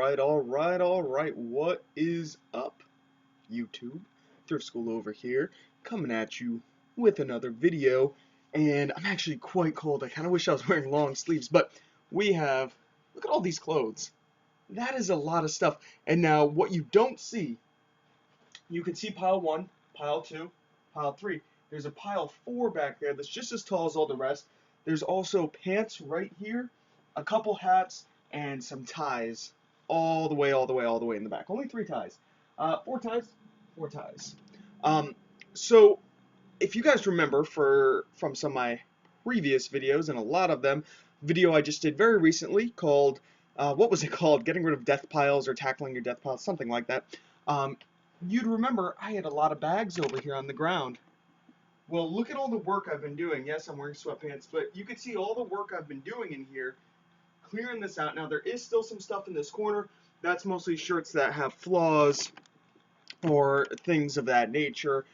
Alright. What is up, YouTube? Thrift School over here, coming at you with another video. And I'm actually quite cold. I kind of wish I was wearing long sleeves, but look at all these clothes. That is a lot of stuff. And now, what you don't see, you can see pile 1, pile 2, pile 3. There's a pile 4 back there that's just as tall as all the rest. There's also pants right here, a couple hats, and some ties all the way in the back. Only 3 ties. 4 ties? 4 ties. So, if you guys remember from some of my previous videos, and a lot of them, video I just did very recently called, what was it called? Getting rid of death piles or tackling your death piles, something like that. You'd remember I had a lot of bags over here on the ground. Well, look at all the work I've been doing. Yes, I'm wearing sweatpants, but you can see all the work I've been doing in here, clearing this out. Now, there is still some stuff in this corner. That's mostly shirts that have flaws or things of that nature.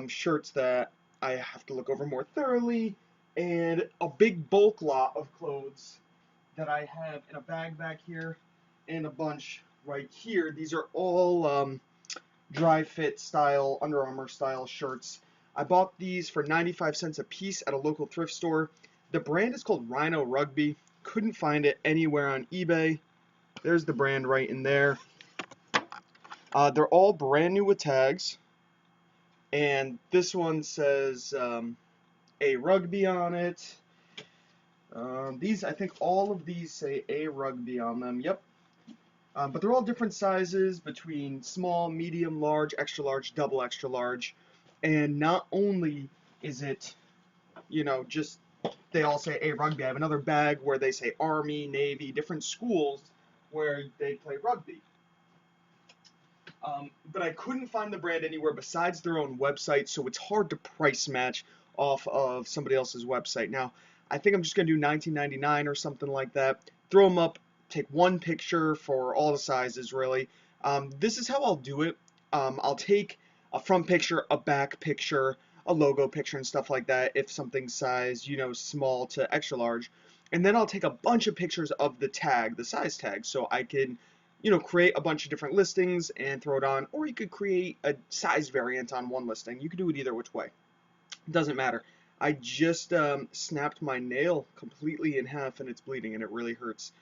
Shirts that I have to look over more thoroughly, and a big bulk lot of clothes that I have in a bag back here, and a bunch right here. These are all dry fit style, Under Armour style shirts. I bought these for 95 cents a piece at a local thrift store. The brand is called Rhino Rugby. Couldn't find it anywhere on eBay. There's the brand right in there. They're all brand new with tags. And this one says A Rugby on it. I think all of these say A Rugby on them. Yep. But they're all different sizes between small, medium, large, extra large, double extra large. And not only is it, just they all say A Rugby. I have another bag where they say Army, Navy, different schools where they play rugby. But I couldn't find the brand anywhere besides their own website, so it's hard to price match off of somebody else's website. Now, I think I'm just going to do $19.99 or something like that. Throw them up, take one picture for all the sizes, really. This is how I'll do it. I'll take a front picture, a back picture, a logo picture, and stuff like that if something's size, small to extra large. And then I'll take a bunch of pictures of the tag, the size tag, so I can create a bunch of different listings and throw it on, or you could create a size variant on one listing. You could do it either which way. It doesn't matter. I just snapped my nail completely in half and it's bleeding and it really hurts.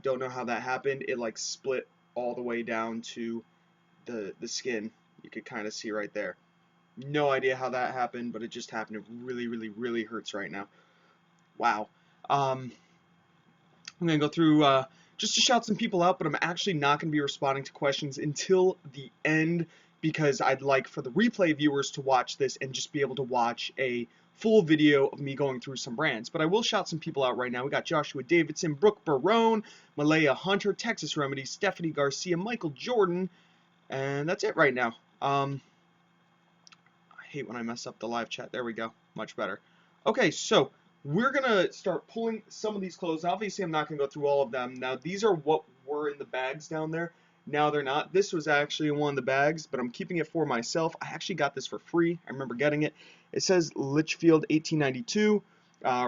Don't know how that happened. It like split all the way down to the skin. You could kind of see right there. No idea how that happened, but it just happened. It really hurts right now. Wow. I'm going to go through just to shout some people out, but I'm actually not going to be responding to questions until the end because I'd like for the replay viewers to watch this and just be able to watch a full video of me going through some brands. But I will shout some people out right now. We got Joshua Davidson, Brooke Barone, Malaya Hunter, Texas Remedy, Stephanie Garcia, Michael Jordan, and that's it right now. I hate when I mess up the live chat. There we go. Much better. Okay, so we're going to start pulling some of these clothes. Obviously, I'm not going to go through all of them. Now, these are what were in the bags down there. Now they're not. This was actually in one of the bags, but I'm keeping it for myself. I actually got this for free. I remember getting it. It says Litchfield 1892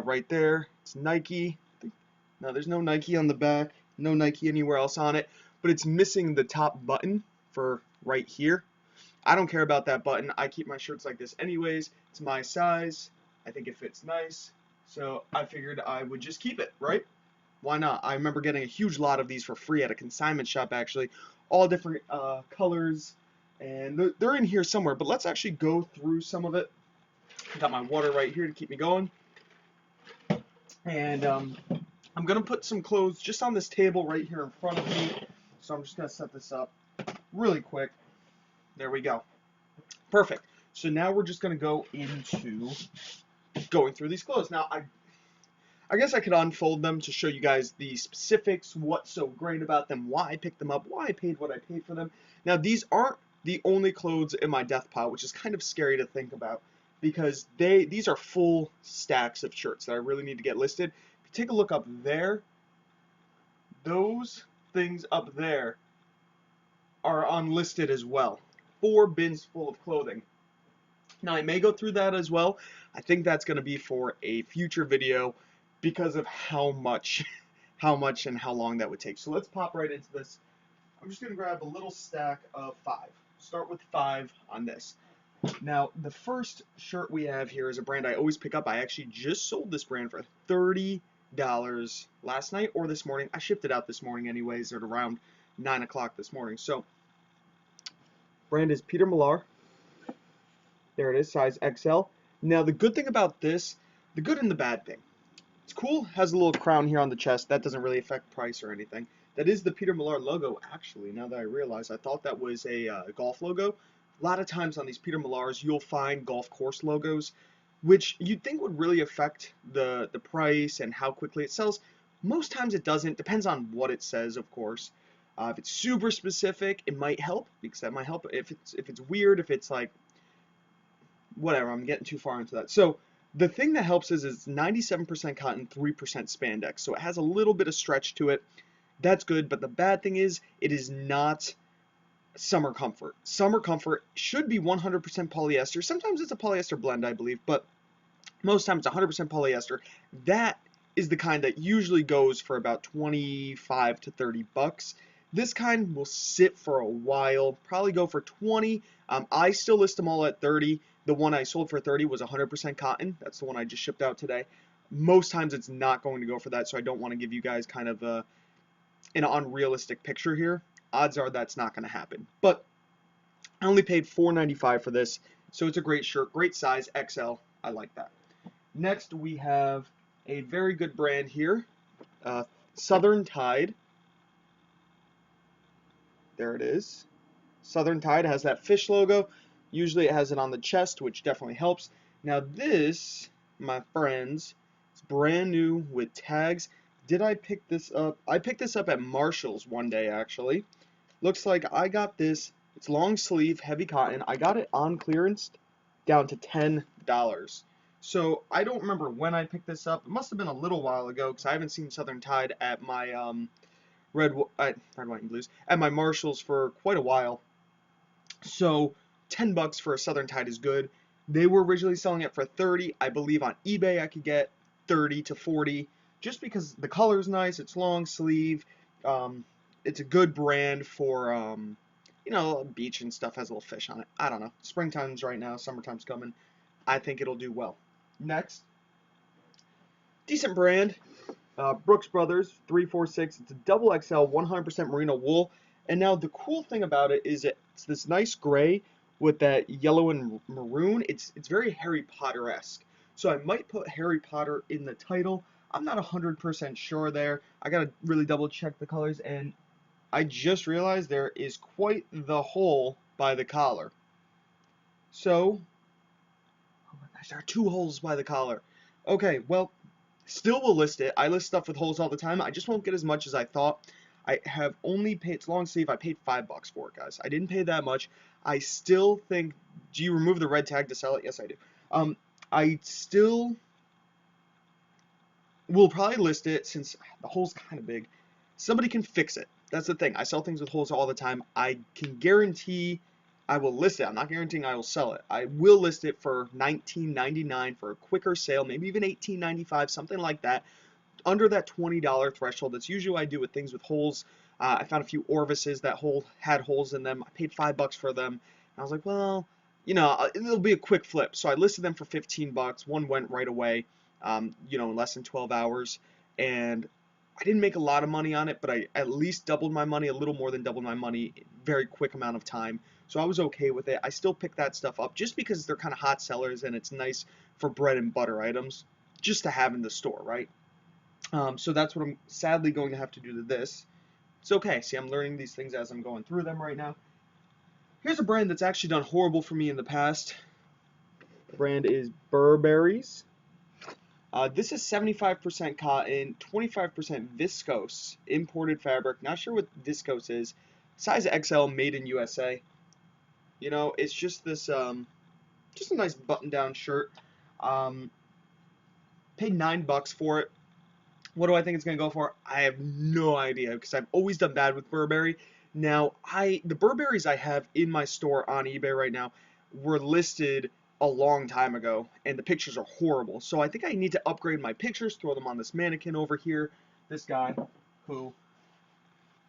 right there. It's Nike. No, there's no Nike on the back. No Nike anywhere else on it. But it's missing the top button for right here. I don't care about that button. I keep my shirts like this anyways. It's my size. I think it fits nice. So I figured I would just keep it, right? Why not? I remember getting a huge lot of these for free at a consignment shop, actually. All different colors. And they're in here somewhere. But let's actually go through some of it. Got my water right here to keep me going. And I'm going to put some clothes just on this table right here in front of me. So I'm just going to set this up really quick. There we go. Perfect. So now we're just going to go into going through these clothes. Now, I guess I could unfold them to show you guys the specifics, what's so great about them, why I picked them up, why I paid what I paid for them. Now, these aren't the only clothes in my death pile, which is kind of scary to think about, because these are full stacks of shirts that I really need to get listed. If you take a look up there, those things up there are unlisted as well. 4 bins full of clothing. Now, I may go through that as well. I think that's going to be for a future video because of how much and how long that would take. So let's pop right into this. I'm just going to grab a little stack of 5. Start with 5 on this. Now, the first shirt we have here is a brand I always pick up. I actually just sold this brand for $30 last night or this morning. I shipped it out this morning anyways at around 9 o'clock this morning. So, brand is Peter Millar. There it is, size XL. Now, the good thing about this, the good and the bad thing. It's cool, has a little crown here on the chest. That doesn't really affect price or anything. That is the Peter Millar logo, actually, now that I realize. I thought that was a golf logo. A lot of times on these Peter Millars, you'll find golf course logos, which you'd think would really affect the price and how quickly it sells. Most times it doesn't. Depends on what it says, of course. If it's super specific, it might help, because that might help. If it's weird, if it's like, whatever, I'm getting too far into that. So, the thing that helps is it's 97% cotton, 3% spandex. So it has a little bit of stretch to it. That's good, but the bad thing is it is not summer comfort. Summer comfort should be 100% polyester. Sometimes it's a polyester blend, I believe, but most times it's 100% polyester. That is the kind that usually goes for about 25 to 30 bucks. This kind will sit for a while, probably go for 20. I still list them all at 30. The one I sold for 30 was 100% cotton. That's the one I just shipped out today. Most times it's not going to go for that, so I don't want to give you guys kind of an unrealistic picture here. Odds are that's not going to happen. But I only paid $4.95 for this, so it's a great shirt, great size, XL. I like that. Next, we have a very good brand here, Southern Tide. There it is. Southern Tide has that fish logo. Usually it has it on the chest, which definitely helps. Now this, my friends, it's brand new with tags. Did I pick this up? I picked this up at Marshall's one day, actually. Looks like I got this. It's long sleeve, heavy cotton. I got it on clearance down to $10. So I don't remember when I picked this up. It must have been a little while ago because I haven't seen Southern Tide at my red, white, and blues at my Marshalls for quite a while. So $10 for a Southern Tide is good. They were originally selling it for 30. I believe on eBay I could get 30 to 40 just because the color is nice. It's long sleeve. It's a good brand for you know, beach and stuff, has a little fish on it. I don't know. Springtime's right now, summertime's coming. I think it'll do well. Next, decent brand. Brooks Brothers 346. It's a double XL 100% merino wool. And now the cool thing about it is it's this nice gray with that yellow and maroon. It's very Harry Potter-esque. So I might put Harry Potter in the title. I'm not 100% sure there. I gotta really double check the colors, and I just realized there is quite the hole by the collar. So, oh my gosh, there are 2 holes by the collar. Okay, well, still will list it. I list stuff with holes all the time. I just won't get as much as I thought. I have only paid, it's long sleeve, I paid $5 for it, guys. I didn't pay that much. I still think, do you remove the red tag to sell it? Yes, I do. I still will probably list it since the hole's kind of big. Somebody can fix it. That's the thing. I sell things with holes all the time. I can guarantee I will list it. I'm not guaranteeing I will sell it. I will list it for $19.99 for a quicker sale, maybe even $18.95, something like that. Under that $20 threshold. That's usually what I do with things with holes. I found a few Orvises that had holes in them. I paid $5 for them. And I was like, well, you know, it'll be a quick flip. So I listed them for $15. One went right away, you know, in less than 12 hours. And I didn't make a lot of money on it, but I at least doubled my money, a little more than doubled my money in a very quick amount of time. So I was okay with it. I still pick that stuff up just because they're kind of hot sellers and it's nice for bread and butter items just to have in the store, right? So that's what I'm sadly going to have to do to this. It's okay. See, I'm learning these things as I'm going through them right now. Here's a brand that's actually done horrible for me in the past. The brand is Burberry's. This is 75% cotton, 25% viscose, imported fabric. Not sure what viscose is. Size XL, made in USA. You know, it's just this, just a nice button-down shirt. Paid $9 for it. What do I think it's going to go for? I have no idea because I've always done bad with Burberry. Now, the Burberrys I have in my store on eBay right now were listed a long time ago, and the pictures are horrible. So I think I need to upgrade my pictures, throw them on this mannequin over here. This guy, who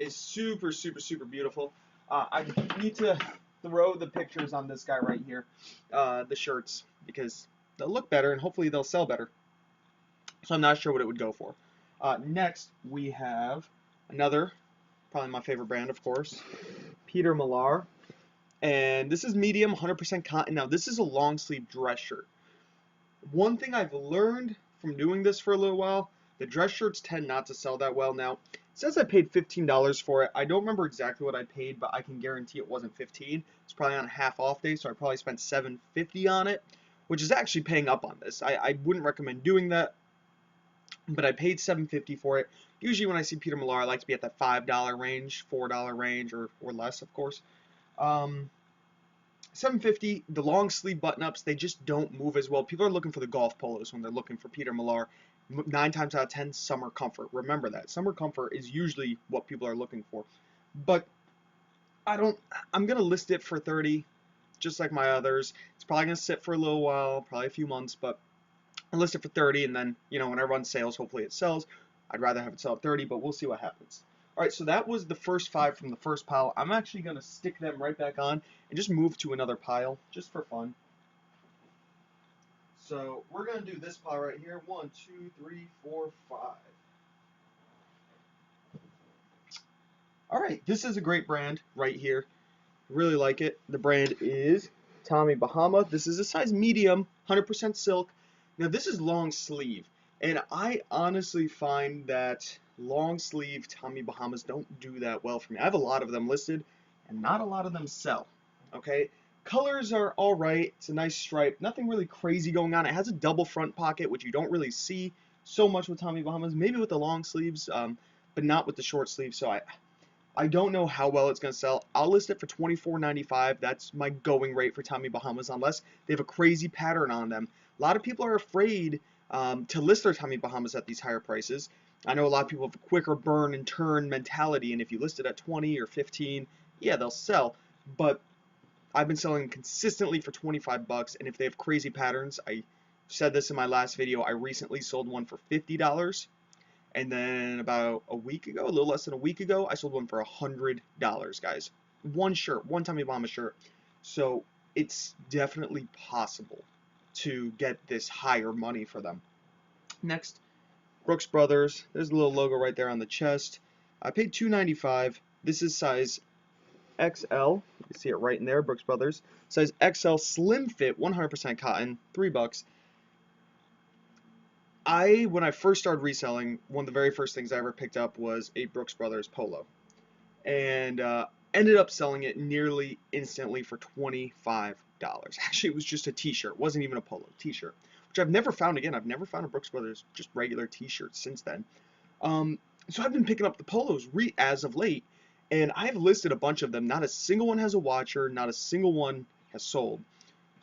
is super, super, super beautiful. I need to throw the pictures on this guy right here, the shirts, because they'll look better and hopefully they'll sell better. So I'm not sure what it would go for. Next, we have another, probably my favorite brand, of course, Peter Millar. And this is medium, 100% cotton. Now, this is a long sleeve dress shirt. One thing I've learned from doing this for a little while, the dress shirts tend not to sell that well. Now, it says I paid $15 for it. I don't remember exactly what I paid, but I can guarantee it wasn't 15. It's probably on a half off day, so I probably spent $7.50 on it, which is actually paying up on this. I wouldn't recommend doing that, but I paid $7.50 for it. Usually when I see Peter Millar, I like to be at that $5 range, $4 range, or less, of course. $7.50, the long sleeve button-ups, they just don't move as well. People are looking for the golf polos when they're looking for Peter Millar. 9 times out of 10, summer comfort. Remember that. Summer comfort is usually what people are looking for. But I'm going to list it for 30, just like my others. It's probably going to sit for a little while, probably a few months, but I'll list it for 30, and then, when I run sales, hopefully it sells. I'd rather have it sell at 30, but we'll see what happens. All right, so that was the first 5 from the first pile. I'm actually going to stick them right back on and just move to another pile, just for fun. So we're going to do this pile right here. 1, 2, 3, 4, 5. All right, this is a great brand right here. Really like it. The brand is Tommy Bahama. This is a size medium, 100% silk. Now this is long sleeve, and I honestly find that long sleeve Tommy Bahamas don't do that well for me. I have a lot of them listed, and not a lot of them sell. Okay, colors are all right. It's a nice stripe. Nothing really crazy going on. It has a double front pocket, which you don't really see so much with Tommy Bahamas. Maybe with the long sleeves, but not with the short sleeves. So I don't know how well it's going to sell. I'll list it for $24.95. That's my going rate for Tommy Bahamas, unless they have a crazy pattern on them. A lot of people are afraid to list their Tommy Bahamas at these higher prices. I know a lot of people have a quicker burn and turn mentality, and if you list it at 20 or 15, yeah, they'll sell. But I've been selling consistently for 25 bucks, and if they have crazy patterns, I said this in my last video, I recently sold one for $50. And then about a week ago, a little less than a week ago, I sold one for $100, guys. One shirt, one Tommy Bahama shirt. So it's definitely possible to get this higher money for them. Next, Brooks Brothers. There's a little logo right there on the chest. I paid $2.95. This is size XL. You can see it right in there, Brooks Brothers. Size XL slim fit, 100% cotton, $3. When I first started reselling, one of the very first things I ever picked up was a Brooks Brothers polo, and ended up selling it nearly instantly for $25. Actually, it was just a t-shirt. It wasn't even a polo, t-shirt, which I've never found again. I've never found a Brooks Brothers just regular t-shirt since then. So I've been picking up the polos as of late, and I've listed a bunch of them. Not a single one has a watcher, not a single one has sold.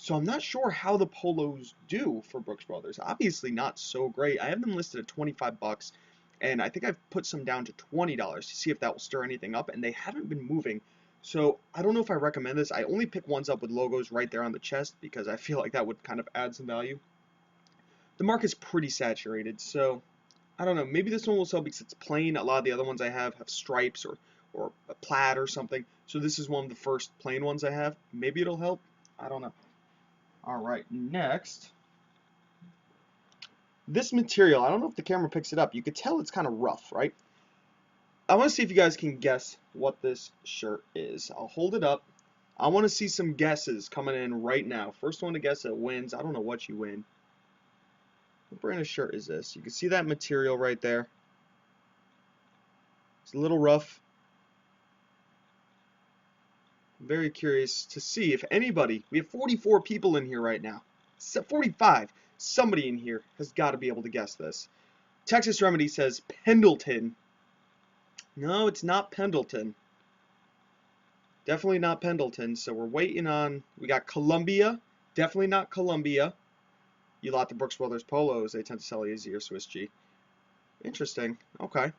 So I'm not sure how the polos do for Brooks Brothers. Obviously not so great. I have them listed at 25 bucks, and I think I've put some down to $20 to see if that will stir anything up, and they haven't been moving. So I don't know if I recommend this. I only pick ones up with logos right there on the chest because I feel like that would kind of add some value. The market's pretty saturated, so I don't know. Maybe this one will sell because it's plain. A lot of the other ones I have stripes or a plaid or something. So this is one of the first plain ones I have. Maybe it'll help. I don't know. Alright, next, this material, I don't know if the camera picks it up, you could tell it's kind of rough, right? I want to see if you guys can guess what this shirt is. I'll hold it up. I want to see some guesses coming in right now. First one to guess it wins. I don't know what you win. What brand of shirt is this? You can see that material right there. It's a little rough. I'm very curious to see if anybody, we have 44 people in here right now, 45, somebody in here has got to be able to guess this. Texas Remedy says Pendleton. No, it's not Pendleton. Definitely not Pendleton, so we're waiting on, we got Columbia, definitely not Columbia. You lot the Brooks Brothers polos, they tend to sell easier, Swiss G. Interesting, okay.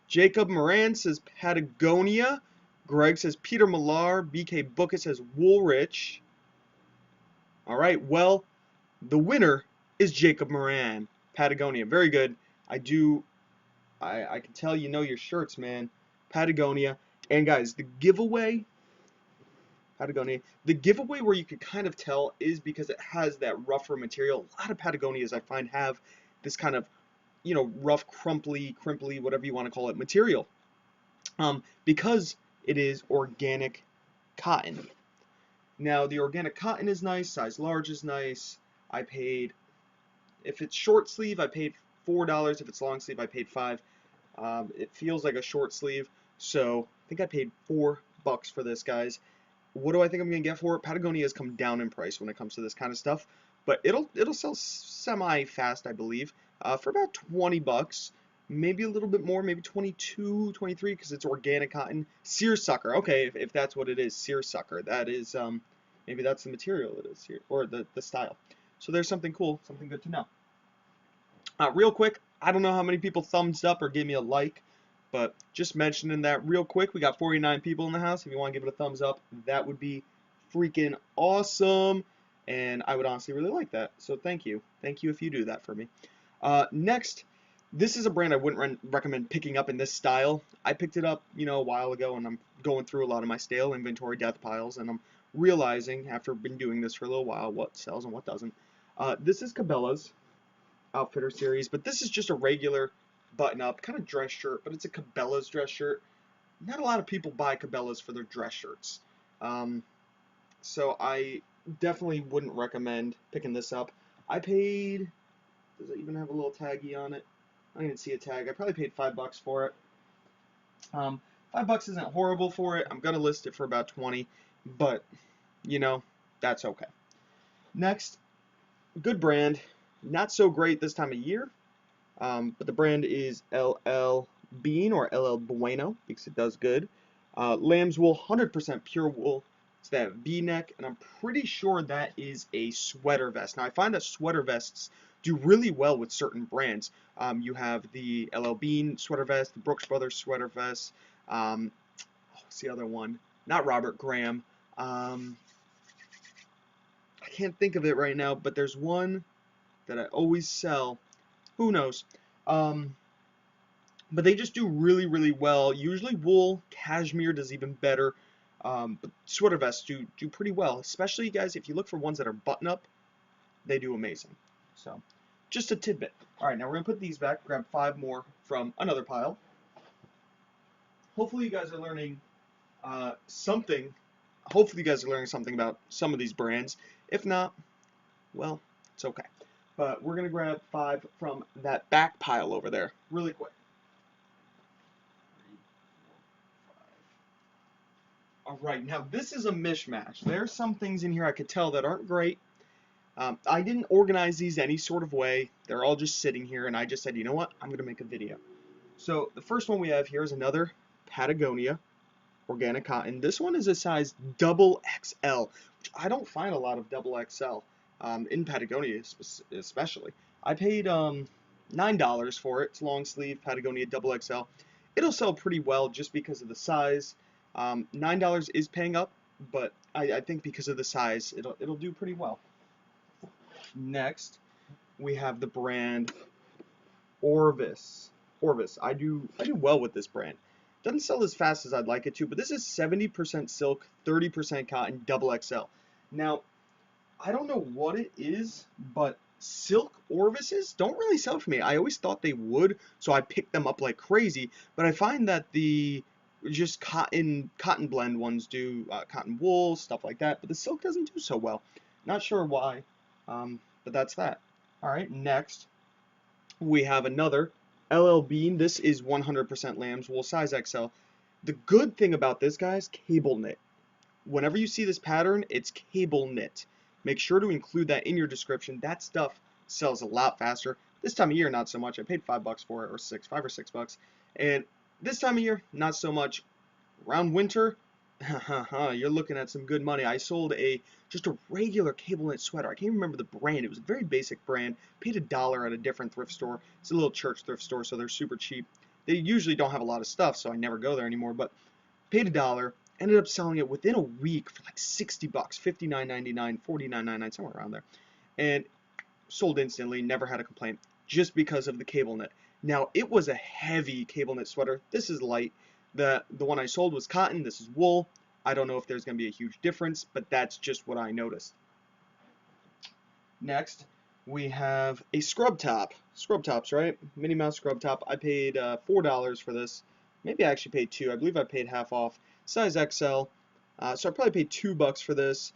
Jacob Moran says Patagonia. Greg says Peter Millar. BK Bucket says Woolrich. All right, well, the winner is Jacob Moran, Patagonia. Very good. I can tell you know your shirts, man. Patagonia. And guys, the giveaway, Patagonia, the giveaway where you could kind of tell is because it has that rougher material. A lot of Patagonias I find have this kind of, you know, rough, crimply, whatever you want to call it, material. Because it is organic cotton. Now, the organic cotton is nice, size large is nice. I paid, if it's short sleeve, I paid $4. If it's long sleeve, I paid $5. It feels like a short sleeve, so I think I paid $4 for this, guys. What do I think I'm gonna get for it? Patagonia has come down in price when it comes to this kind of stuff, but it'll sell semi fast, I believe, for about $20. Maybe a little bit more, maybe 22, 23, because it's organic cotton. Seersucker, okay, if that's what it is, seersucker. That is, maybe that's the material it is here, or the style. So there's something cool, something good to know. Real quick, I don't know how many people thumbs up or gave me a like, but just mentioning that real quick, we got 49 people in the house. If you want to give it a thumbs up, that would be freaking awesome, and I would honestly really like that. So thank you. Thank you if you do that for me. Next, this is a brand I wouldn't recommend picking up in this style. I picked it up, you know, a while ago, and I'm going through a lot of my stale inventory death piles, and I'm realizing, after been doing this for a little while, what sells and what doesn't. This is Cabela's Outfitter series, but this is just a regular button-up, kind of dress shirt, but it's a Cabela's dress shirt. Not a lot of people buy Cabela's for their dress shirts. So I definitely wouldn't recommend picking this up. I paid, does it even have a little taggy on it? I didn't even see a tag. I probably paid $5 for it. $5 isn't horrible for it. I'm gonna list it for about 20, but you know, that's okay. Next, good brand. Not so great this time of year, but the brand is LL Bean or LL Bueno because it does good. Lamb's wool, 100% pure wool. It's that V-neck, and I'm pretty sure that is a sweater vest. Now, I find that sweater vests do really well with certain brands. You have the LL Bean sweater vest, the Brooks Brothers sweater vest. What's the other one? Not Robert Graham. I can't think of it right now, but there's one that I always sell. Who knows? But they just do really, really well. Usually wool, cashmere does even better. But sweater vests do pretty well, especially, guys, if you look for ones that are button-up, they do amazing. So, just a tidbit. All right, now we're going to put these back, grab 5 more from another pile. Hopefully you guys are learning something. Hopefully you guys are learning something about some of these brands. If not, well, it's okay. But we're going to grab 5 from that back pile over there really quick. All right, now this is a mishmash. There's some things in here I could tell that aren't great. I didn't organize these any sort of way. They're all just sitting here, and I just said, you know what? I'm going to make a video. So the first one we have here is another Patagonia organic cotton. This one is a size double XL, which I don't find a lot of double XL in Patagonia especially. I paid $9 for it. It's long sleeve Patagonia double XL. It'll sell pretty well just because of the size. $9 is paying up, but I think because of the size, it'll do pretty well. Next, we have the brand Orvis. Orvis. I do well with this brand. Doesn't sell as fast as I'd like it to, but this is 70% silk, 30% cotton, double XL. Now, I don't know what it is, but silk Orvises don't really sell for me. I always thought they would, so I picked them up like crazy, but I find that the just cotton blend ones do, cotton wool, stuff like that, but the silk doesn't do so well. Not sure why, but that's that. All right, next we have another LL Bean. This is 100% lamb's wool, size XL. The good thing about this, guys, cable knit. Whenever you see this pattern, it's cable knit. Make sure to include that in your description. That stuff sells a lot faster. This time of year, not so much. I paid $5 for it, or $5 or $6, and this time of year, not so much. Around winter, you're looking at some good money. I sold just a regular cable knit sweater. I can't remember the brand. It was a very basic brand. Paid $1 at a different thrift store. It's a little church thrift store, so they're super cheap. They usually don't have a lot of stuff, so I never go there anymore. But paid $1. Ended up selling it within a week for like $60, $59.99, $49.99, somewhere around there, and sold instantly. Never had a complaint, just because of the cable knit. Now, it was a heavy cable knit sweater. This is light. The one I sold was cotton. This is wool. I don't know if there's going to be a huge difference, but that's just what I noticed. Next, we have a scrub top. Scrub tops, right? Minnie Mouse scrub top. I paid $4 for this. Maybe I actually paid $2. I believe I paid half off. Size XL. So I probably paid $2 for this.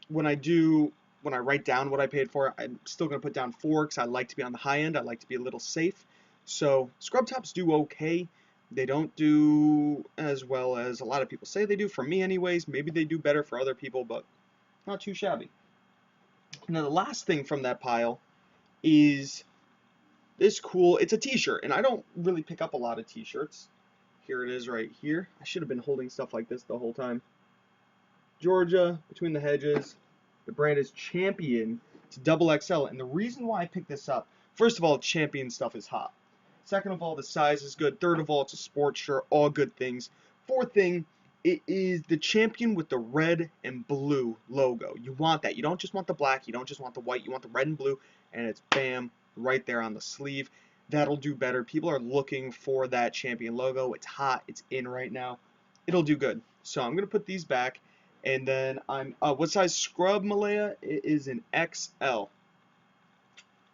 When I write down what I paid for, I'm still going to put down 4 because I like to be on the high end. I like to be a little safe. So scrub tops do okay. They don't do as well as a lot of people say they do. For me anyways, maybe they do better for other people, but not too shabby. Now the last thing from that pile is this cool, it's a t-shirt, and I don't really pick up a lot of t-shirts. Here it is right here. I should have been holding stuff like this the whole time. Georgia, Between the Hedges. The brand is Champion. It's double XL, and the reason why I picked this up, first of all, Champion stuff is hot. Second of all, the size is good. Third of all, it's a sports shirt. All good things. Fourth thing, it is the Champion with the red and blue logo. You want that. You don't just want the black. You don't just want the white. You want the red and blue, and it's bam, right there on the sleeve. That'll do better. People are looking for that Champion logo. It's hot. It's in right now. It'll do good. So I'm going to put these back, and then what size scrub, Malaya? It is an XL.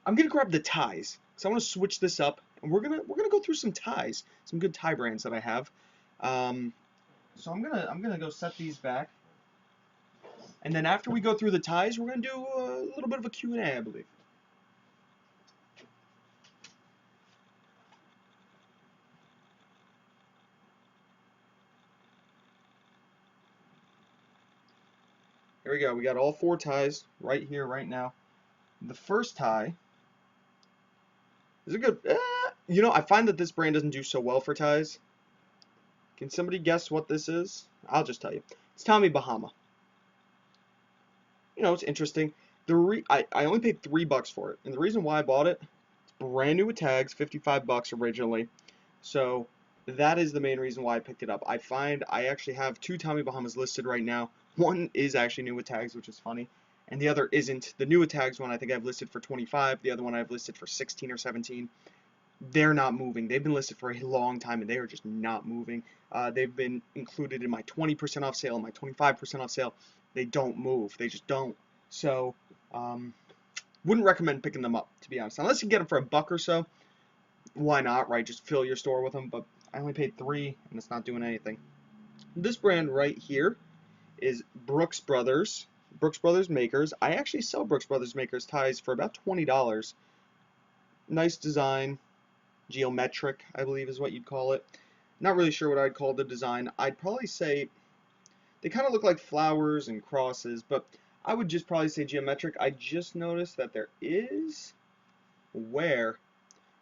I'm going to grab the ties, because I want to switch this up. And we're gonna go through some ties, some good tie brands that I have. So I'm gonna go set these back, and then after we go through the ties, we're gonna do a little bit of a Q&A, I believe. Here we go. We got all 4 ties right here, right now. The first tie is a good. You know, I find that this brand doesn't do so well for ties. Can somebody guess what this is? I'll just tell you. It's Tommy Bahama. You know, it's interesting. I only paid $3 for it, and the reason why I bought it, it's brand new with tags, $55 originally. So that is the main reason why I picked it up. I find I actually have 2 Tommy Bahamas listed right now. One is actually new with tags, which is funny, and the other isn't. The new with tags one I think I've listed for 25. The other one I've listed for 16 or 17. They're not moving. They've been listed for a long time, and they are just not moving. They've been included in my 20% off sale and my 25% off sale. They don't move. They just don't. So, wouldn't recommend picking them up, to be honest. Unless you get them for $1 or so, why not, right? Just fill your store with them. But I only paid $3, and it's not doing anything. This brand right here is Brooks Brothers. Brooks Brothers Makers. I actually sell Brooks Brothers Makers ties for about $20. Nice design. Geometric, I believe is what you'd call it. Not really sure what I'd call the design. I'd probably say they kind of look like flowers and crosses, but I would just probably say geometric. I just noticed that there is wear.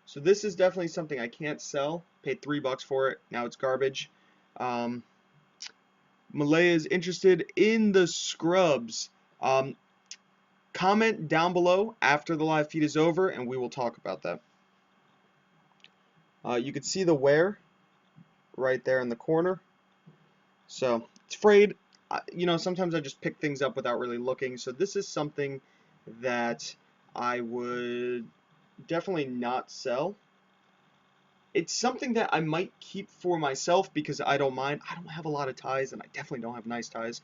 So this is definitely something I can't sell. Paid $3 for it. Now it's garbage. Malaya is interested in the scrubs. Comment down below after the live feed is over, and we will talk about that. You can see the wear right there in the corner. So it's frayed. You know, sometimes I just pick things up without really looking. So this is something that I would definitely not sell. It's something that I might keep for myself because I don't mind. I don't have a lot of ties, and I definitely don't have nice ties.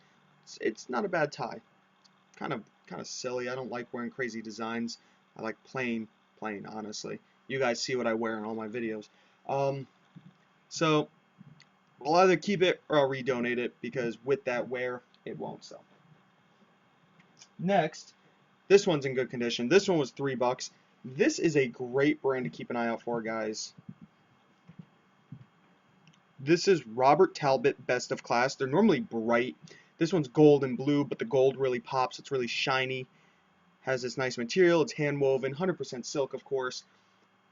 It's not a bad tie. Kind of silly. I don't like wearing crazy designs. I like plain, honestly. You guys see what I wear in all my videos. So I'll either keep it or I'll redonate it because with that wear, it won't sell. Next, this one's in good condition. This one was $3. This is a great brand to keep an eye out for, guys. This is Robert Talbot Best of Class. They're normally bright. This one's gold and blue, but the gold really pops. It's really shiny. Has this nice material. It's hand woven, 100% silk, of course.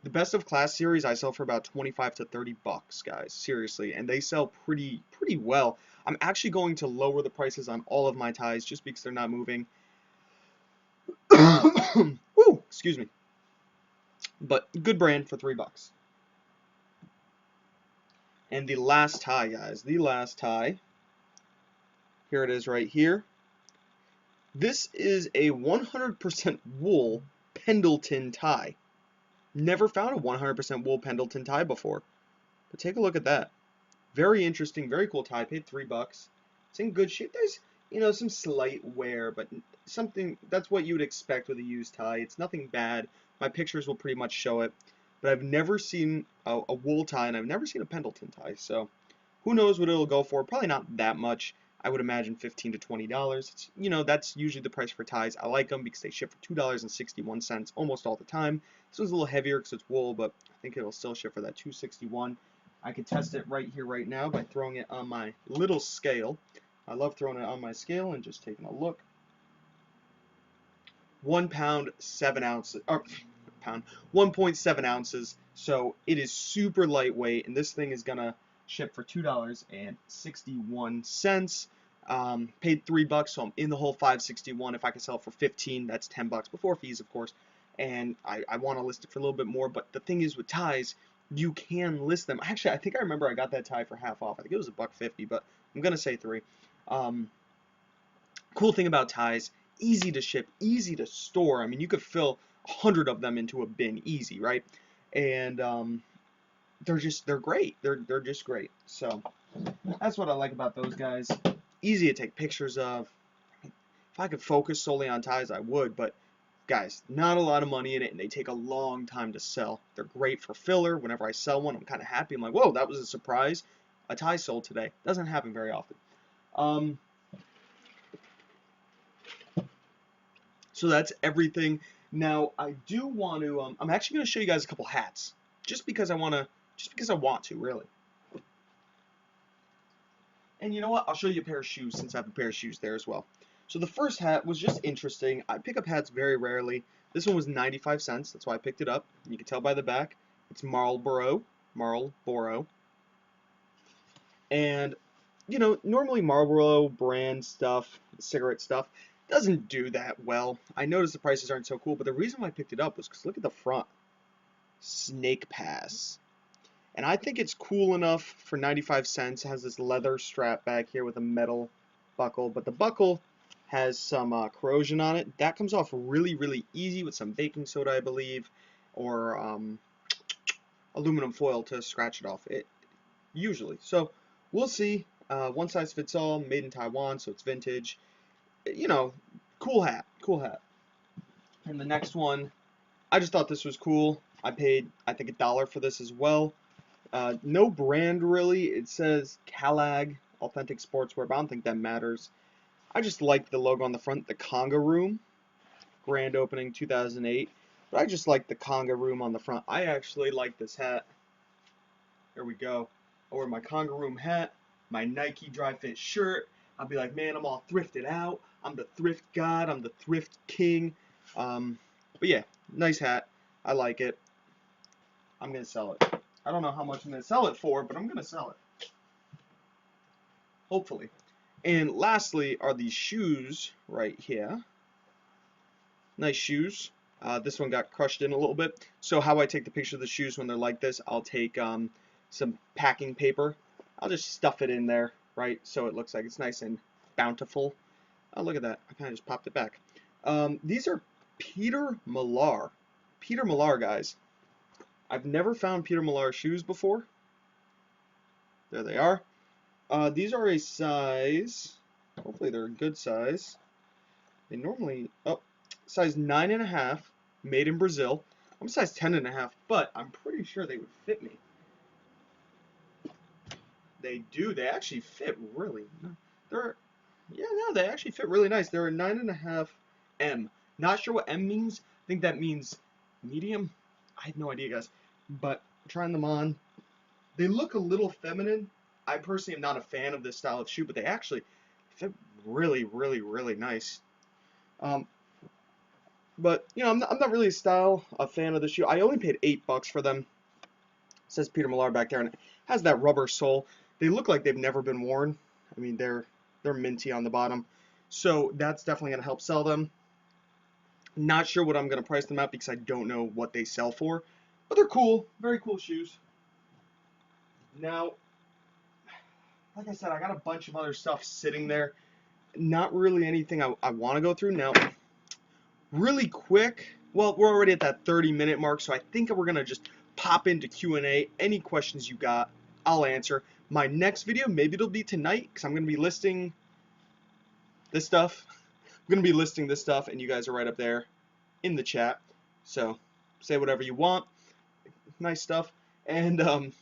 The Best of Class series I sell for about 25 to $30, guys. Seriously, and they sell pretty well. I'm actually going to lower the prices on all of my ties just because they're not moving. Woo, excuse me. But good brand for $3. And the last tie, guys. The last tie. Here it is right here. This is a 100% wool Pendleton tie. Never found a 100% wool Pendleton tie before. But take a look at that. Very interesting, very cool tie. Paid $3. It's in good shape. There's, some slight wear, but something that's what you would expect with a used tie. It's nothing bad. My pictures will pretty much show it. But I've never seen a wool tie, and I've never seen a Pendleton tie. So who knows what it'll go for? Probably not that much. I would imagine $15 to $20. It's, that's usually the price for ties. I like them because they ship for $2.61 almost all the time. This one's a little heavier because it's wool, but I think it'll still ship for that $2.61. I could test it right here, right now by throwing it on my little scale. I love throwing it on my scale and just taking a look. 1 pound, 7 ounces, or pound, 1.7 ounces. So it is super lightweight, and this thing is gonna ship for $2.61. Paid $3, so I'm in the whole $5.61. If I could sell it for $15, that's $10 before fees, of course. And I want to list it for a little bit more. But the thing is, with ties, you can list them. Actually, I think I remember I got that tie for half off. I think it was $1.50, but I'm gonna say $3. Cool thing about ties, easy to ship, easy to store. I mean, you could fill 100 of them into a bin easy, right? And they're great. They're just great. So that's what I like about those guys. Easy to take pictures of. If I could focus solely on ties, I would, but guys, not a lot of money in it, and they take a long time to sell. They're great for filler. Whenever I sell one, I'm kind of happy. I'm like, whoa, that was a surprise. A tie sold today. Doesn't happen very often. So that's everything. Now, I do want to, I'm actually going to show you guys a couple hats. Just because I want to, really. And you know what? I'll show you a pair of shoes since I have a pair of shoes there as well. So the first hat was just interesting. I pick up hats very rarely. This one was 95 cents. That's why I picked it up. You can tell by the back. It's Marlboro. And, normally Marlboro brand stuff, cigarette stuff, doesn't do that well. I noticed the prices aren't so cool, but the reason why I picked it up was because look at the front. Snake Pass. And I think it's cool enough for 95 cents. It has this leather strap back here with a metal buckle, but the buckle has some corrosion on it. That comes off really, really easy with some baking soda, I believe, or aluminum foil to scratch it off. Usually. So we'll see. One size fits all, made in Taiwan, so it's vintage. Cool hat. And the next one, I just thought this was cool. I paid, I think, $1 for this as well. No brand really. It says Calag Authentic Sportswear, but I don't think that matters. I just like the logo on the front, the Conga Room, grand opening 2008. But I just like the Conga Room on the front. I actually like this hat. There we go. I wear my Conga Room hat, my Nike Dry Fit shirt. I'll be like, man, I'm all thrifted out. I'm the thrift god. I'm the thrift king. But yeah, nice hat. I like it. I'm going to sell it. I don't know how much I'm going to sell it for, but I'm going to sell it. Hopefully. And lastly are these shoes right here. Nice shoes. This one got crushed in a little bit. So how I take the picture of the shoes when they're like this, I'll take some packing paper. I'll just stuff it in there, right? So it looks like it's nice and bountiful. Oh, look at that. I kind of just popped it back. These are Peter Millar. Peter Millar, guys. I've never found Peter Millar shoes before. There they are. These are a size, hopefully they're a good size. They normally, size 9.5, made in Brazil. I'm size 10.5, but I'm pretty sure they would fit me. They do. They actually fit really. They actually fit really nice. They're a 9.5 M. Not sure what M means. I think that means medium. I have no idea, guys. But trying them on, they look a little feminine. I personally am not a fan of this style of shoe, but they actually fit really, really, really nice. But I'm not really a fan of the shoe. I only paid $8 for them. It says Peter Millar back there, and it has that rubber sole. They look like they've never been worn. I mean, they're minty on the bottom, so that's definitely gonna help sell them. Not sure what I'm gonna price them at because I don't know what they sell for, but they're cool, very cool shoes. Now, like I said, I got a bunch of other stuff sitting there. Not really anything I want to go through now. Really quick. Well, we're already at that 30-minute mark, so I think we're gonna just pop into Q&A. Any questions you got, I'll answer. My next video, maybe it'll be tonight, because I'm going to be listing this stuff. I'm going to be listing this stuff, and you guys are right up there in the chat. So say whatever you want. Nice stuff. And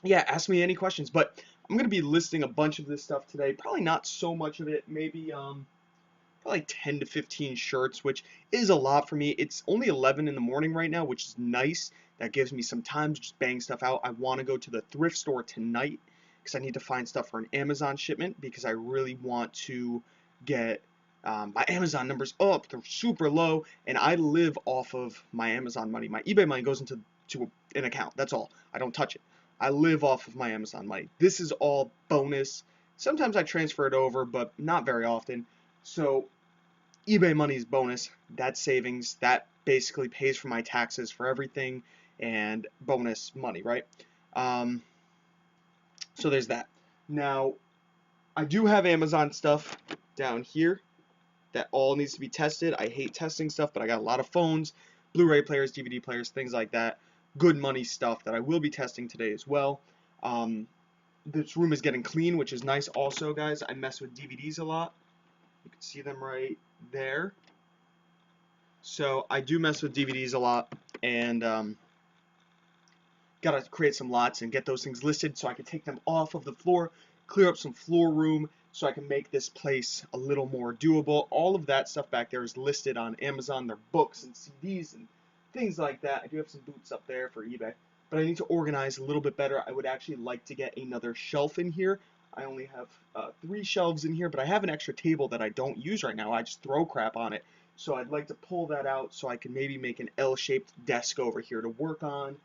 yeah, ask me any questions. But I'm going to be listing a bunch of this stuff today. Probably not so much of it. Maybe probably 10 to 15 shirts, which is a lot for me. It's only 11 in the morning right now, which is nice. That gives me some time to just bang stuff out. I want to go to the thrift store tonight because I need to find stuff for an Amazon shipment because I really want to get my Amazon numbers up. They're super low, and I live off of my Amazon money. My eBay money goes into an account. That's all. I don't touch it. I live off of my Amazon money. This is all bonus. Sometimes I transfer it over, but not very often. So eBay money is bonus. That's savings. That basically pays for my taxes for everything and bonus money, right? So there's that. Now, I do have Amazon stuff down here that all needs to be tested. I hate testing stuff, but I got a lot of phones, Blu-ray players, DVD players, things like that. Good money stuff that I will be testing today as well. This room is getting clean, which is nice also, guys. I mess with DVDs a lot. You can see them right there. So I do mess with DVDs a lot, and gotta create some lots and get those things listed so I can take them off of the floor, clear up some floor room so I can make this place a little more doable. All of that stuff back there is listed on Amazon. They're books and CDs and things like that. I do have some boots up there for eBay, but I need to organize a little bit better. I would actually like to get another shelf in here. I only have 3 shelves in here, but I have an extra table that I don't use right now. I just throw crap on it. So I'd like to pull that out so I can maybe make an L-shaped desk over here to work on.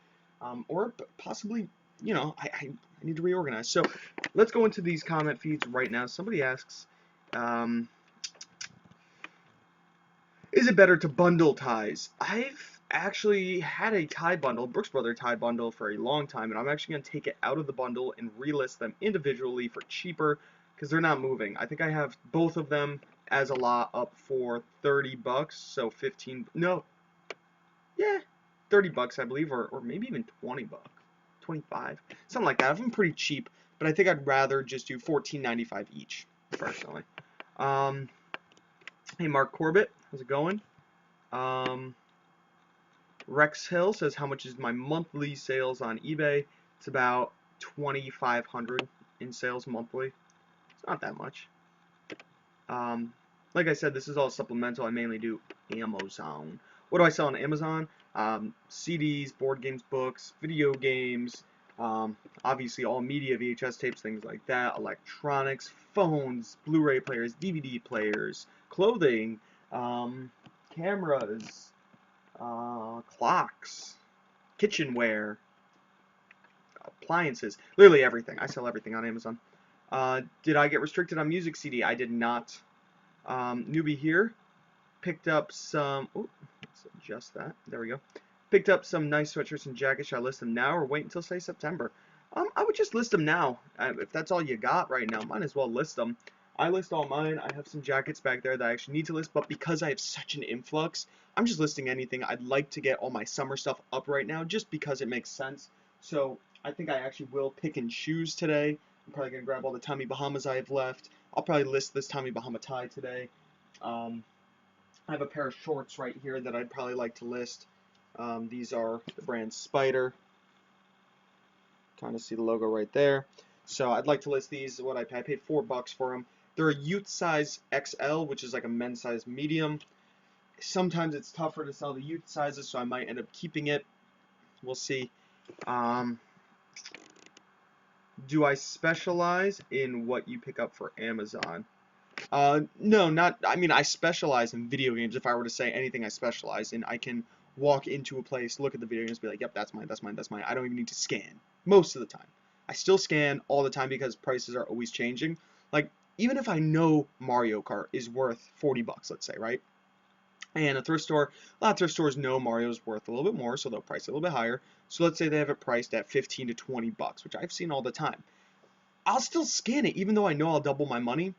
Or possibly, you know, I need to reorganize. So let's go into these comment feeds right now. Somebody asks, is it better to bundle ties? I've actually had a tie bundle, Brooks Brothers tie bundle, for a long time, and I'm actually going to take it out of the bundle and relist them individually for cheaper because they're not moving. I think I have both of them as a lot up for 30 bucks, so 15, no, yeah, 30 bucks I believe, or maybe even 20 bucks, 25, something like that. I have them pretty cheap, but I think I'd rather just do $14.95 each, personally. Hey, Mark Corbett, how's it going? Rex Hill says, how much is my monthly sales on eBay? It's about $2,500 in sales monthly. It's not that much. Like I said, this is all supplemental. I mainly do Amazon. What do I sell on Amazon? CDs, board games, books, video games, obviously all media, VHS tapes, things like that, electronics, phones, Blu-ray players, DVD players, clothing, cameras, clocks, kitchenware, appliances, literally everything. I sell everything on Amazon. Did I get restricted on music CD? I did not. Newbie here picked up some, let's adjust that, there we go. Picked up some nice sweatshirts and jackets. Should I list them now or wait until, say, September? I would just list them now. If that's all you got right now, might as well list them. I list all mine. I have some jackets back there that I actually need to list, but because I have such an influx, I'm just listing anything. I'd like to get all my summer stuff up right now just because it makes sense. So I think I actually will pick and choose today. I'm probably going to grab all the Tommy Bahamas I have left. I'll probably list this Tommy Bahama tie today. I have a pair of shorts right here that I'd probably like to list. These are the brand Spider. Kind of see the logo right there. So I'd like to list these. What I paid $4 for them. They're a youth size XL, which is like a men's size medium. Sometimes it's tougher to sell the youth sizes, so I might end up keeping it. We'll see. Do I specialize in what you pick up for Amazon? No, not, I mean, I specialize in video games. If I were to say anything I specialize in, I can walk into a place, look at the video games, be like, yep, that's mine, that's mine, that's mine. I don't even need to scan most of the time. I still scan all the time because prices are always changing. Like, even if I know Mario Kart is worth 40 bucks, let's say, right? And a thrift store, a lot of thrift stores know Mario's worth a little bit more, so they'll price it a little bit higher. So let's say they have it priced at 15 to 20 bucks, which I've seen all the time. I'll still scan it, even though I know I'll double my money,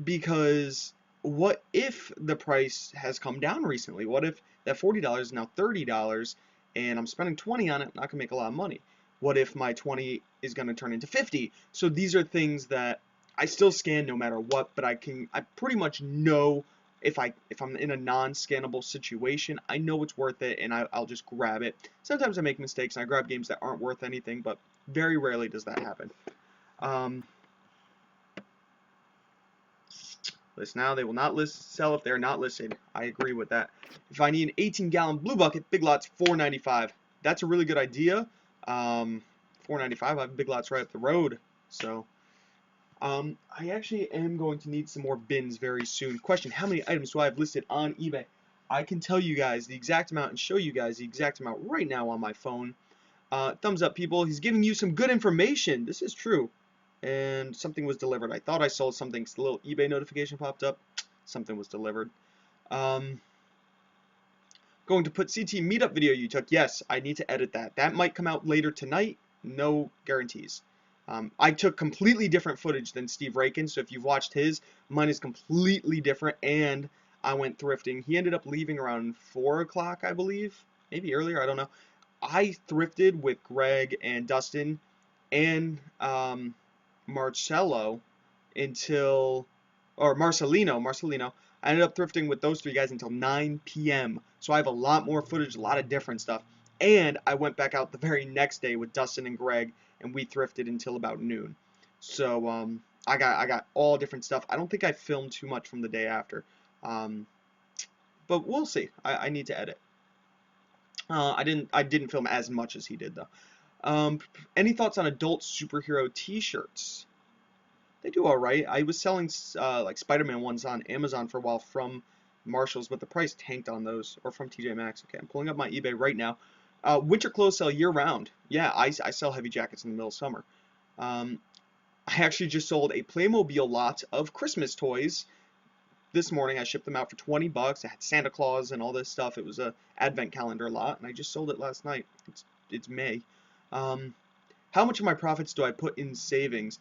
because what if the price has come down recently? What if that $40 is now $30 and I'm spending 20 on it, I'm not going to make a lot of money? What if my 20 is going to turn into 50. So these are things that I still scan no matter what, but I pretty much know if I'm in a non-scannable situation, I know it's worth it, and I'll just grab it. Sometimes I make mistakes and I grab games that aren't worth anything, but very rarely does that happen. List now. They will not sell if they're not listed. I agree with that. If I need an 18-gallon blue bucket, Big Lots $4.95. That's a really good idea. $4.95. I have Big Lots right up the road. So I actually am going to need some more bins very soon. Question: how many items do I have listed on eBay? I can tell you guys the exact amount and show you guys the exact amount right now on my phone. Thumbs up, people. He's giving you some good information. This is true. And something was delivered. I thought I sold something. A little eBay notification popped up. Something was delivered. Going to put CT meetup video you took. Yes, I need to edit that. That might come out later tonight. No guarantees. I took completely different footage than Steve Rakin, so if you've watched his, mine is completely different, and I went thrifting. He ended up leaving around 4 o'clock, I believe. Maybe earlier, I don't know. I thrifted with Greg and Dustin and Marcelino. I ended up thrifting with those three guys until 9 p.m. So I have a lot more footage, a lot of different stuff. And I went back out the very next day with Dustin and Greg, and we thrifted until about noon. So I got all different stuff. I don't think I filmed too much from the day after, but we'll see. I need to edit. I didn't film as much as he did though. Any thoughts on adult superhero T-shirts? They do all right. I was selling like Spider-Man ones on Amazon for a while from Marshalls, but the price tanked on those, or from TJ Maxx. Okay, I'm pulling up my eBay right now. Winter clothes sell year-round. Yeah, I sell heavy jackets in the middle of summer. I actually just sold a Playmobil lot of Christmas toys this morning. I shipped them out for 20 bucks. I had Santa Claus and all this stuff. It was a advent calendar lot, and I just sold it last night. It's May. How much of my profits do I put in savings?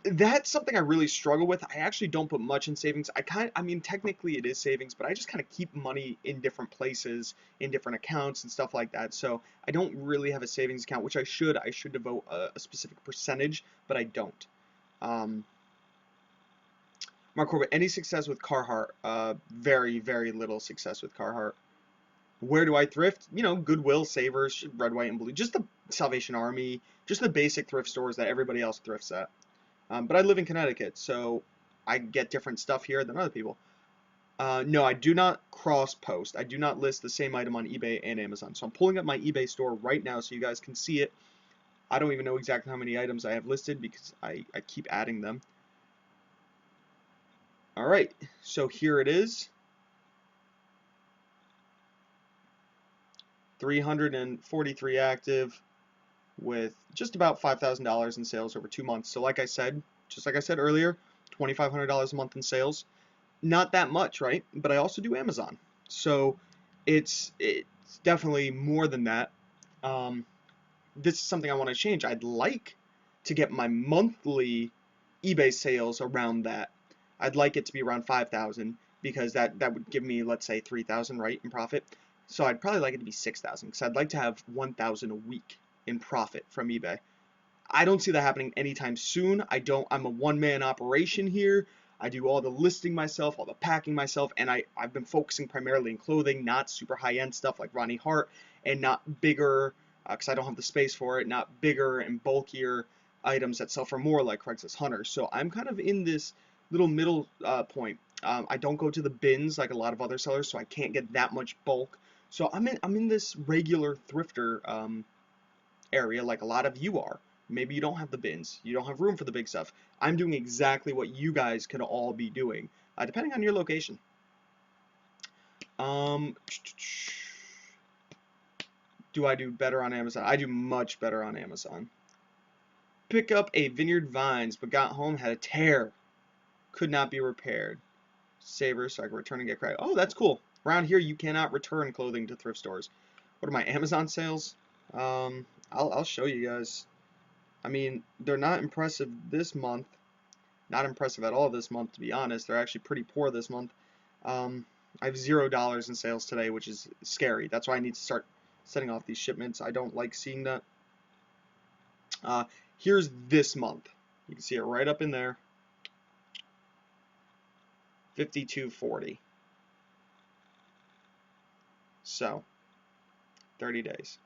That's something I really struggle with. I actually don't put much in savings. I mean, technically it is savings, but I just kind of keep money in different places, in different accounts and stuff like that. So I don't really have a savings account, which I should. I should devote a specific percentage, but I don't. Mark Corbett, any success with Carhartt? Very, very little success with Carhartt. Where do I thrift? You know, Goodwill, Savers, Red, White, and Blue. Just the Salvation Army, just the basic thrift stores that everybody else thrifts at. But I live in Connecticut, so I get different stuff here than other people. No, I do not cross-post. I do not list the same item on eBay and Amazon. So I'm pulling up my eBay store right now so you guys can see it. I don't even know exactly how many items I have listed because I keep adding them. Alright, so here it is. 343 active, with just about $5,000 in sales over 2 months. So like I said, just like I said earlier, $2,500 a month in sales. Not that much, right? But I also do Amazon. So it's definitely more than that. This is something I want to change. I'd like to get my monthly eBay sales around that. I'd like it to be around 5,000 because that would give me, let's say, 3,000, right, in profit. So I'd probably like it to be 6,000 because I'd like to have 1,000 a week in profit from eBay. I don't see that happening anytime soon. I'm a one-man operation here. I do all the listing myself, all the packing myself, and I've been focusing primarily in clothing, not super high-end stuff like Ronnie Hart, and not bigger, because I don't have the space for it, not bigger and bulkier items that sell for more like Craigslist Hunter. So I'm kind of in this little middle point. I don't go to the bins like a lot of other sellers, so I can't get that much bulk. So I'm in this regular thrifter area like a lot of you are. Maybe you don't have the bins. You don't have room for the big stuff. I'm doing exactly what you guys could all be doing, depending on your location. Do I do better on Amazon? I do much better on Amazon. Pick up a Vineyard Vines, but got home, had a tear. Could not be repaired. Saver, so I can return and get credit. Oh, that's cool. Around here, you cannot return clothing to thrift stores. What are my Amazon sales? I'll show you guys. I mean, they're not impressive this month. Not impressive at all this month, to be honest. They're actually pretty poor this month. I have $0 in sales today, which is scary. That's why I need to start setting off these shipments. I don't like seeing that. Here's this month. You can see it right up in there. 52.40. So 30 days.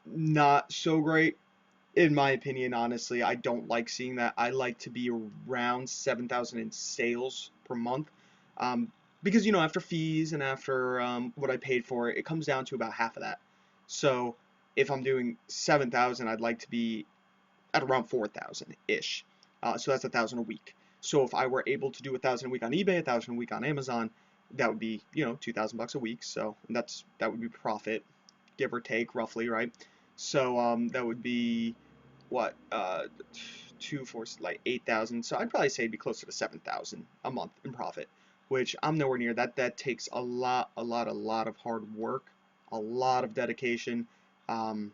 Not so great in my opinion, honestly. I don't like seeing that. I like to be around 7,000 in sales per month. Because, you know, after fees and after what I paid for it, it comes down to about half of that. So if I'm doing 7,000, I'd like to be at around 4,000-ish. So that's 1,000 a week. So if I were able to do 1,000 a week on eBay, 1,000 a week on Amazon, that would be, you know, $2,000 a week. So that would be profit, give or take, roughly, right? So that would be what 2, 4, like 8,000. So I'd probably say it'd be closer to 7,000 a month in profit, which I'm nowhere near that. That takes a lot of hard work, a lot of dedication, and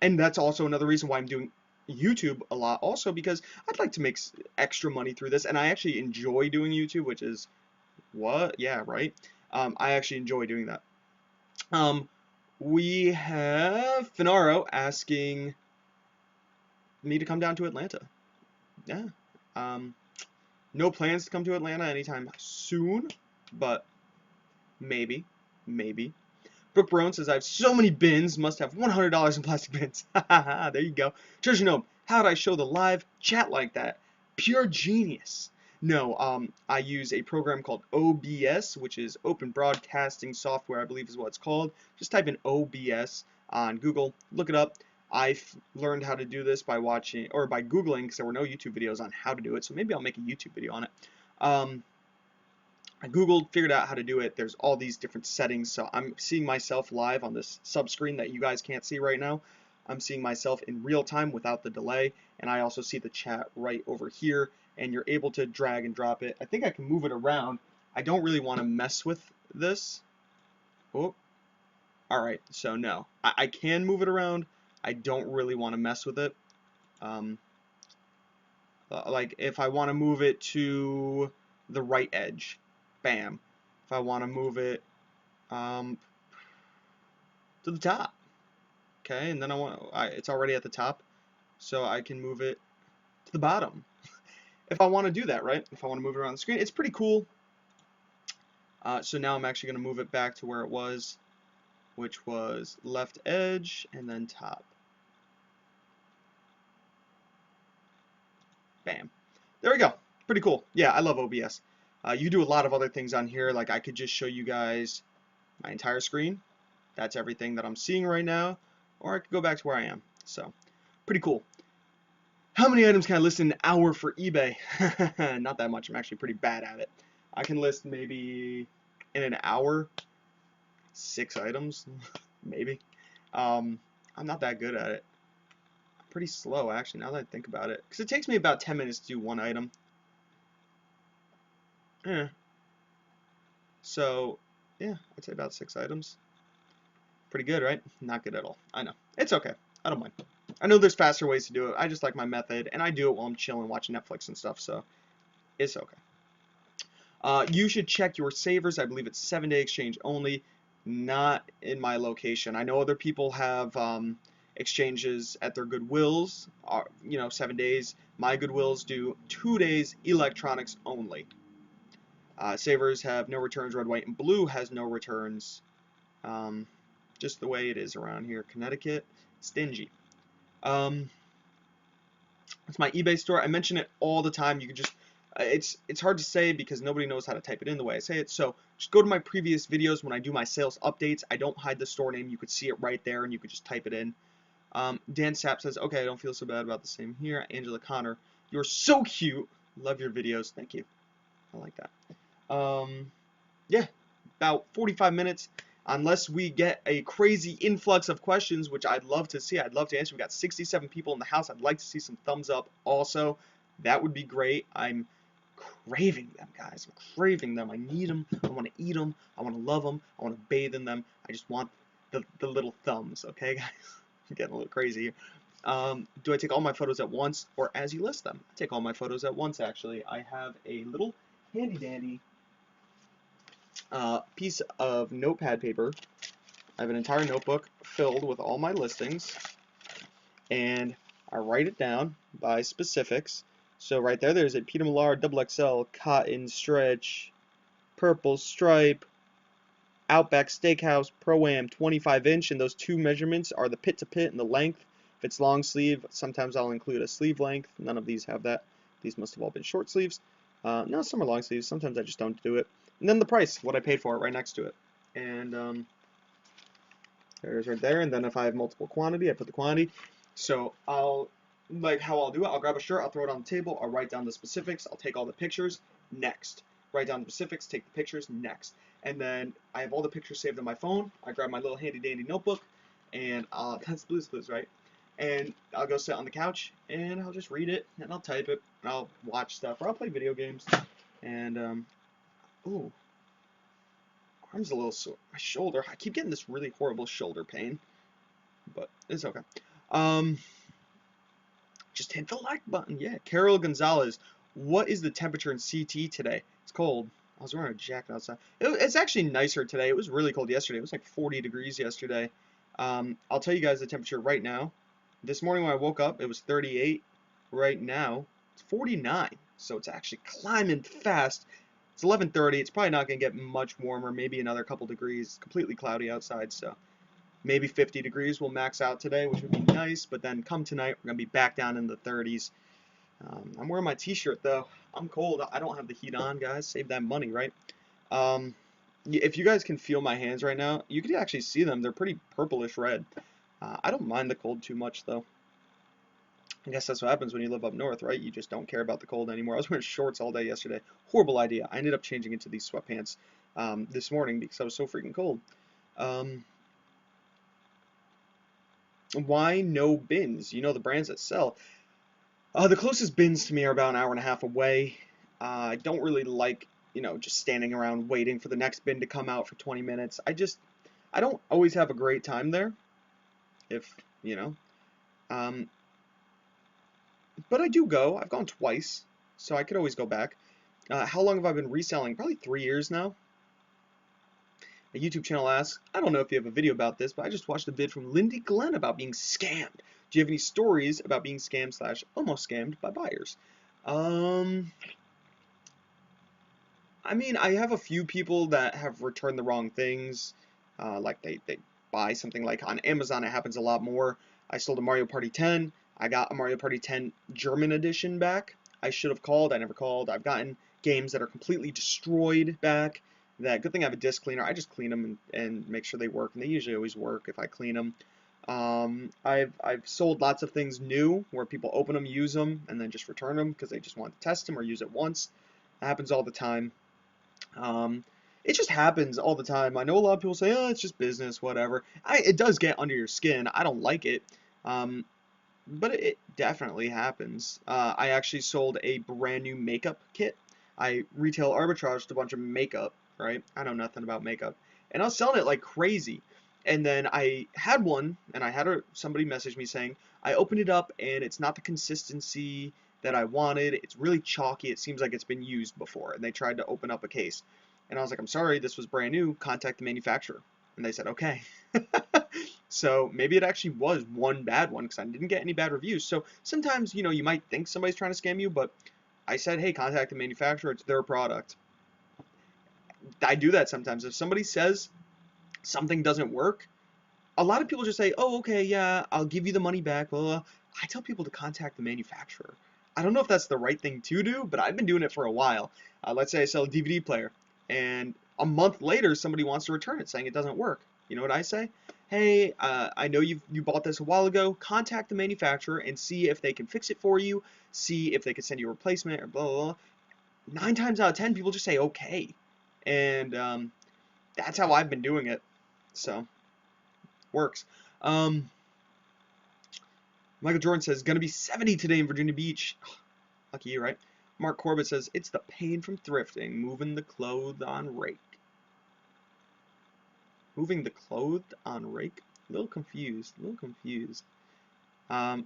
that's also another reason why I'm doing YouTube a lot. Also because I'd like to make extra money through this, and I actually enjoy doing YouTube, which is what, yeah, right. I actually enjoy doing that. We have Finaro asking me to come down to Atlanta. Yeah. No plans to come to Atlanta anytime soon, but maybe. Brooke Brown says, I have so many bins, must have $100 in plastic bins. There you go. Treasure Gnome, how did I show the live chat like that? Pure genius. No, I use a program called OBS, which is Open Broadcasting Software, I believe is what it's called. Just type in OBS on Google, look it up. I learned how to do this by watching, or by Googling, because there were no YouTube videos on how to do it, so maybe I'll make a YouTube video on it. I Googled, figured out how to do it. There's all these different settings, so I'm seeing myself live on this sub-screen that you guys can't see right now. I'm seeing myself in real time without the delay, and I also see the chat right over here, and you're able to drag and drop it. I think I can move it around. I don't really want to mess with this. Oh, alright, so no. I can move it around. I don't really want to mess with it. Like, if I want to move it to the right edge, bam. If I want to move it to the top, okay, and then it's already at the top, so I can move it to the bottom. If I want to do that, right? If I want to move it around the screen, it's pretty cool. So now I'm actually going to move it back to where it was, which was left edge and then top. Bam. There we go. Pretty cool. Yeah, I love OBS. You do a lot of other things on here. Like, I could just show you guys my entire screen. That's everything that I'm seeing right now. Or I could go back to where I am. So, pretty cool. How many items can I list in an hour for eBay? Not that much. I'm actually pretty bad at it. I can list maybe in an hour 6 items, maybe. I'm not that good at it. Pretty slow, actually, now that I think about it, because it takes me about 10 minutes to do one item. So yeah, I'd say about 6 items. Pretty good, right? Not good at all. I know. It's okay. I don't mind. I know there's faster ways to do it. I just like my method, and I do it while I'm chilling, watching Netflix and stuff, so it's okay. You should check your savers. I believe it's 7-day exchange only. Not in my location. I know other people have exchanges at their Goodwills, you know, 7 days. My Goodwills do 2 days electronics only. Savers have no returns. Red, white, and blue has no returns. Just the way it is around here. Connecticut, stingy. It's my eBay store. I mention it all the time. You can just it's hard to say because nobody knows how to type it in the way I say it. So just go to my previous videos when I do my sales updates. I don't hide the store name. You could see it right there, and you could just type it in. Dan Sapp says, okay, I don't feel so bad about the same here. Angela Connor, you're so cute. Love your videos. Thank you. I like that. Yeah, about 45 minutes. Unless we get a crazy influx of questions, which I'd love to see. I'd love to answer. We've got 67 people in the house. I'd like to see some thumbs up also. That would be great. I'm craving them, guys. I'm craving them. I need them. I want to eat them. I want to love them. I want to bathe in them. I just want the little thumbs, okay, guys? I'm getting a little crazy here. Do I take all my photos at once or as you list them? I take all my photos at once, actually. I have a little handy-dandy piece of notepad paper. I have an entire notebook filled with all my listings. and I write it down by specifics. So right there, there's a Peter Millar double XL cotton stretch, purple stripe, Outback Steakhouse Pro-Am 25-inch, and those two measurements are the pit to pit and the length. If it's long sleeve, sometimes I'll include a sleeve length. None of these have that. These must have all been short sleeves. No, some are long sleeves. Sometimes I just don't do it. And then the price, what I paid for it, right next to it. And there's right there. And then if I have multiple quantity, I put the quantity. So like how I'll do it, I'll grab a shirt, I'll throw it on the table, I'll write down the specifics, I'll take all the pictures, next. Write down the specifics, take the pictures, next. And then I have all the pictures saved on my phone. I grab my little handy dandy notebook, and that's Blue's Clues, right? And I'll go sit on the couch, and I'll just read it, and I'll type it, and I'll watch stuff, or I'll play video games. And, ooh, arm's a little sore. My shoulder, I keep getting this really horrible shoulder pain, but it's okay. Just hit the like button. Yeah, Carol Gonzalez. What is the temperature in CT today? It's cold. I was wearing a jacket outside. It's actually nicer today. It was really cold yesterday. It was like 40 degrees yesterday. I'll tell you guys the temperature right now. This morning when I woke up, it was 38. Right now, it's 49. So it's actually climbing fast. It's 11:30. It's probably not going to get much warmer. Maybe another couple degrees. It's completely cloudy outside, so maybe 50 degrees will max out today, which would be nice. But then come tonight, we're going to be back down in the 30s. I'm wearing my t-shirt, though. I'm cold. I don't have the heat on, guys. Save that money, right? If you guys can feel my hands right now, you can actually see them. They're pretty purplish red. I don't mind the cold too much, though. I guess that's what happens when you live up north, right? You just don't care about the cold anymore. I was wearing shorts all day yesterday. Horrible idea. I ended up changing into these sweatpants this morning because I was so freaking cold. Why no bins? You know the brands that sell. The closest bins to me are about an hour and a half away. I don't really like, just standing around waiting for the next bin to come out for 20 minutes. I don't always have a great time there, but I do go. I've gone twice, so I could always go back. How long have I been reselling? Probably 3 years now. A YouTube channel asks, I don't know if you have a video about this, but I just watched a vid from Lindy Glenn about being scammed. Do you have any stories about being scammed / almost scammed by buyers? I mean, I have a few people that have returned the wrong things. Like they buy something like on Amazon, it happens a lot more. I sold a Mario Party 10. I got a Mario Party 10 German edition back. I should have called. I never called. I've gotten games that are completely destroyed back. Good thing I have a disc cleaner. I just clean them and make sure they work, and they usually always work if I clean them. I've sold lots of things new where people open them, use them, and then just return them because they just want to test them or use it once. That happens all the time. It just happens all the time. I know a lot of people say, oh, it's just business, whatever. It does get under your skin. I don't like it. But it definitely happens. I actually sold a brand new makeup kit. I retail arbitraged a bunch of makeup, right? I know nothing about makeup. And I was selling it like crazy. And then I had one, and I had somebody message me saying, I opened it up, and it's not the consistency that I wanted. It's really chalky. It seems like it's been used before. And they tried to open up a case. And I was like, I'm sorry, this was brand new. Contact the manufacturer. And they said, okay. So maybe it actually was one bad one because I didn't get any bad reviews. So sometimes, you might think somebody's trying to scam you, but I said, hey, contact the manufacturer. It's their product. I do that sometimes. If somebody says something doesn't work, a lot of people just say, oh, okay, yeah, I'll give you the money back. Well, I tell people to contact the manufacturer. I don't know if that's the right thing to do, but I've been doing it for a while. Let's say I sell a DVD player, and a month later, somebody wants to return it saying it doesn't work. You know what I say? Hey, I know you bought this a while ago. Contact the manufacturer and see if they can fix it for you. See if they can send you a replacement or blah, blah, blah. 9 times out of 10, people just say okay. And that's how I've been doing it. So, works. Michael Jordan says, gonna be 70 today in Virginia Beach. Lucky you, right? Mark Corbett says, it's the pain from thrifting, moving the clothes on rake. Moving the clothes on rake? A little confused. Or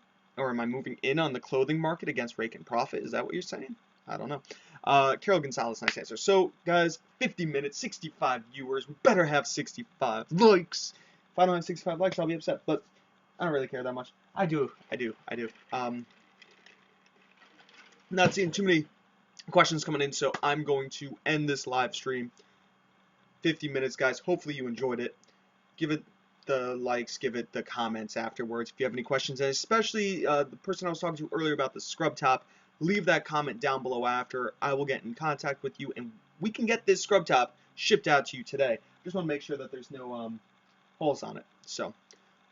am I moving in on the clothing market against rake and profit? Is that what you're saying? I don't know. Carol Gonzalez, nice answer. So, guys, 50 minutes, 65 viewers. We better have 65 likes. If I don't have 65 likes, I'll be upset. But I don't really care that much. I do. Not seeing too many questions coming in, so I'm going to end this live stream. 50 minutes, guys. Hopefully you enjoyed it. Give it the likes, give it the comments afterwards if you have any questions, and especially the person I was talking to earlier about the scrub top, leave that comment down below after. I will get in contact with you, and we can get this scrub top shipped out to you today. Just want to make sure that there's no holes on it. So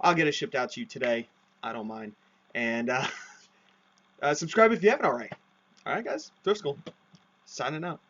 I'll get it shipped out to you today. I don't mind. And subscribe if you haven't already. All right, guys. Thrift School. Signing out.